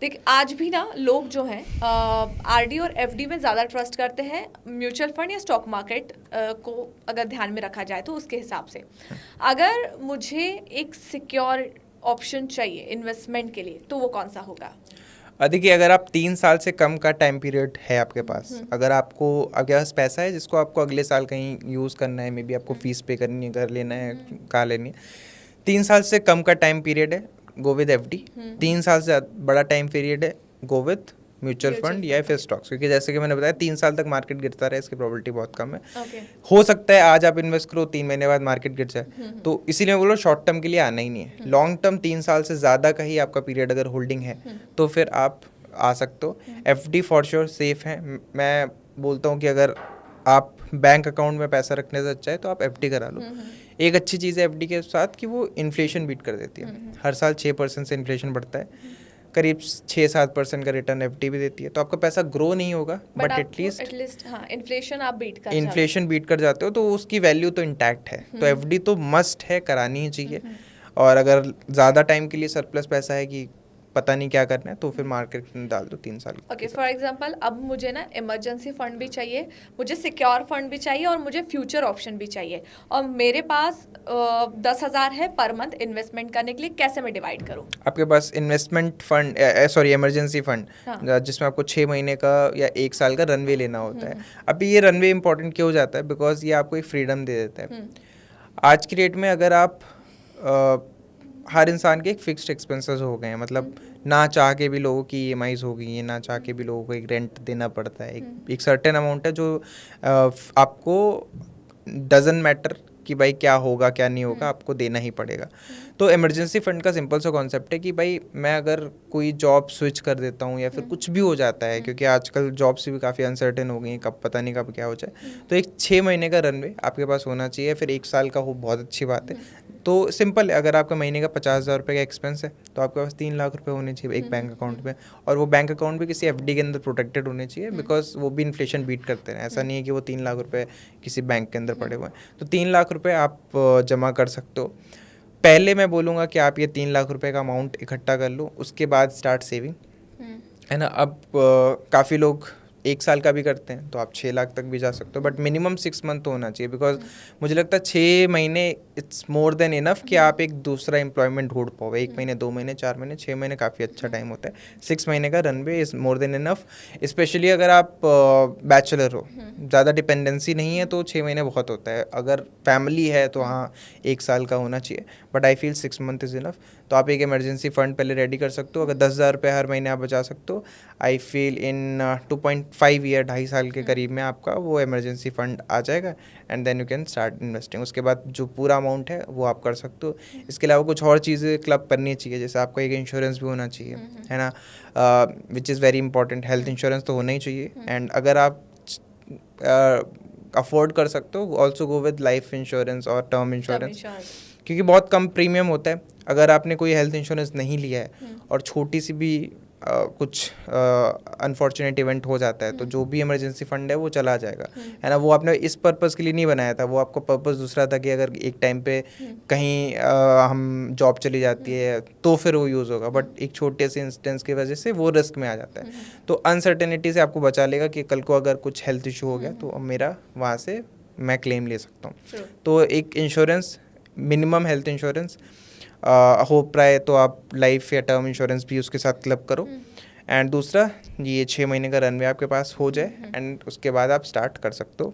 देख, आज भी ना लोग जो हैं आरडी और एफडी में ज़्यादा ट्रस्ट करते हैं म्यूचुअल फंड या स्टॉक मार्केट को अगर ध्यान में रखा जाए तो उसके हिसाब से। अगर मुझे एक सिक्योर ऑप्शन चाहिए इन्वेस्टमेंट के लिए तो वो कौन सा होगा? देखिए, अगर आप 3 साल से कम का टाइम पीरियड है आपके पास, अगर आपके पास पैसा है जिसको आपको अगले साल कहीं यूज़ करना है, मे बी आपको फीस पे करनी है, घर लेना है, कार लेनी है, 3 साल से कम का टाइम पीरियड है, गो विद एफडी। 3 साल से बड़ा टाइम पीरियड है, गो विद म्यूचुअल फंड या फिर स्टॉक्स, क्योंकि जैसे कि मैंने बताया 3 साल तक मार्केट गिरता रहे, इसकी प्रोबेबिलिटी बहुत कम है। हो सकता है आज आप इन्वेस्ट करो, 3 महीने बाद मार्केट गिर जाए, तो इसीलिए बोलो शॉर्ट टर्म के लिए आना ही नहीं है। लॉन्ग टर्म 3 साल से ज़्यादा का ही आपका पीरियड अगर होल्डिंग है तो फिर आप आ सकते हो। एफडी फॉर श्योर सेफ है। मैं बोलता हूँ कि अगर आप बैंक अकाउंट में पैसा रखने से अच्छा है तो आप एफडी करा लो। एक अच्छी चीज़ है एफडी के साथ कि वो इन्फ्लेशन बीट कर देती है। हर साल 6% से इन्फ्लेशन बढ़ता है, करीब 6-7% का रिटर्न एफडी भी देती है। तो आपका पैसा ग्रो नहीं होगा, बट एटलीस्ट हाँ, इन्फ्लेशन बीट कर जाते हो, तो उसकी वैल्यू तो इंटैक्ट है। तो एफडी तो मस्ट है, करानी ही चाहिए। और अगर ज़्यादा टाइम के लिए सरप्लस पैसा है कि पता नहीं क्या करना है, तो फिर मार्केट में डाल दो 3 साल। ओके, फॉर एग्जांपल अब मुझे ना इमरजेंसी फंड भी चाहिए, मुझे सिक्योर फंड भी चाहिए और मुझे फ्यूचर ऑप्शन भी चाहिए, और मेरे पास 10,000 है पर मंथ इन्वेस्टमेंट करने के लिए। कैसे मैं डिवाइड करूँ? आपके पास investment fund, sorry emergency fund, जिसमें आपको 6 महीने का या 1 साल का रनवे लेना होता है। अभी ये रनवे इंपॉर्टेंट क्यों हो जाता है? बिकॉज ये आपको एक फ्रीडम दे देता है। आज की डेट में अगर आप हर इंसान के एक फिक्स्ड एक्सपेंसेस हो गए हैं, मतलब ना चाह के भी लोगों की ईएमआईज हो गई है, ना चाह के भी लोगों को एक रेंट देना पड़ता है। एक सर्टेन अमाउंट है जो आपको डजंट मैटर कि भाई क्या होगा क्या नहीं होगा, आपको देना ही पड़ेगा। तो इमरजेंसी फंड का सिंपल सा कॉन्सेप्ट है कि भाई मैं अगर कोई जॉब स्विच कर देता हूँ या फिर कुछ भी हो जाता है, क्योंकि आजकल जॉब्स भी काफ़ी अनसर्टेन हो गई हैं, कब पता नहीं कब क्या हो जाए, तो एक 6 महीने का रनवे आपके पास होना चाहिए। फिर 1 साल का हो, बहुत अच्छी बात है। तो सिंपल है, अगर आपका महीने का 50,000 रुपये का एक्सपेंस है तो आपके पास 3 लाख रुपए होने चाहिए एक बैंक अकाउंट में। और वो बैंक अकाउंट भी किसी एफडी के अंदर प्रोटेक्टेड होने चाहिए, बिकॉज वो भी इन्फ्लेशन बीट करते हैं। ऐसा नहीं है कि वो 3 लाख रुपए किसी बैंक के अंदर पड़े हुए हैं। तो 3 लाख रुपए आप जमा कर सकते हो। पहले मैं बोलूँगा कि आप ये 3 लाख रुपए का अमाउंट इकट्ठा कर लो, उसके बाद स्टार्ट सेविंग, है ना। अब काफ़ी लोग 1 साल का भी करते हैं, तो आप 6 लाख तक भी जा सकते हो, बट मिनिमम 6 मंथ तो होना चाहिए। बिकॉज मुझे लगता है 6 महीने इट्स मोर देन इनफ कि आप एक दूसरा एम्प्लॉयमेंट ढूंढ पाओ। 1 महीने, 2 महीने, 4 महीने, 6 महीने काफ़ी अच्छा टाइम होता है। 6 महीने का runway is more than enough, specially अगर आप बैचलर हो, ज़्यादा डिपेंडेंसी नहीं है तो 6 महीने बहुत होता है। अगर फैमिली है तो हाँ 1 साल का होना चाहिए, but I feel 6 month is enough. तो आप एक इमरजेंसी फंड पहले रेडी कर सकते हो। अगर 10,000 रुपये हर महीने आप बचा सकते हो, आई फील इन 2.5 ईयर, 2.5 साल के करीब में आपका वो इमरजेंसी फंड आ जाएगा, and then you can start investing. उसके बाद जो पूरा अमाउंट है वो आप कर सकते हो। इसके अलावा कुछ और चीज़ें क्लब करनी चाहिए, जैसे आपका एक इंश्योरेंस भी होना चाहिए, है ना, which is very important. Health insurance तो होना ही चाहिए। एंड अगर आप अफोर्ड कर सकते हो, also go with life insurance और टर्म इंश्योरेंस, क्योंकि बहुत कम प्रीमियम होता है। अगर आपने कोई हेल्थ इंश्योरेंस नहीं लिया है और छोटी सी भी कुछ अनफॉर्चुनेट इवेंट हो जाता है, तो जो भी इमरजेंसी फंड है वो चला जाएगा, है ना। वो आपने इस पर्पज़ के लिए नहीं बनाया था, वो आपको पर्पज़ दूसरा था कि अगर एक टाइम पे कहीं हम जॉब चली जाती है तो फिर वो यूज़ होगा, बट एक छोटे से इंस्टेंस की वजह से वो रिस्क में आ जाता है। तो अनसर्टेनिटी से आपको बचा लेगा कि कल को अगर कुछ हेल्थ इशू हो गया तो मेरा वहाँ से मैं क्लेम ले सकता हूँ। तो एक इंश्योरेंस, मिनिमम हेल्थ इंश्योरेंस हो पाए तो आप लाइफ या टर्म इंश्योरेंस भी उसके साथ क्लब करो। एंड दूसरा, ये 6 महीने का रनवे आपके पास हो जाए, एंड उसके बाद आप स्टार्ट कर सकते हो।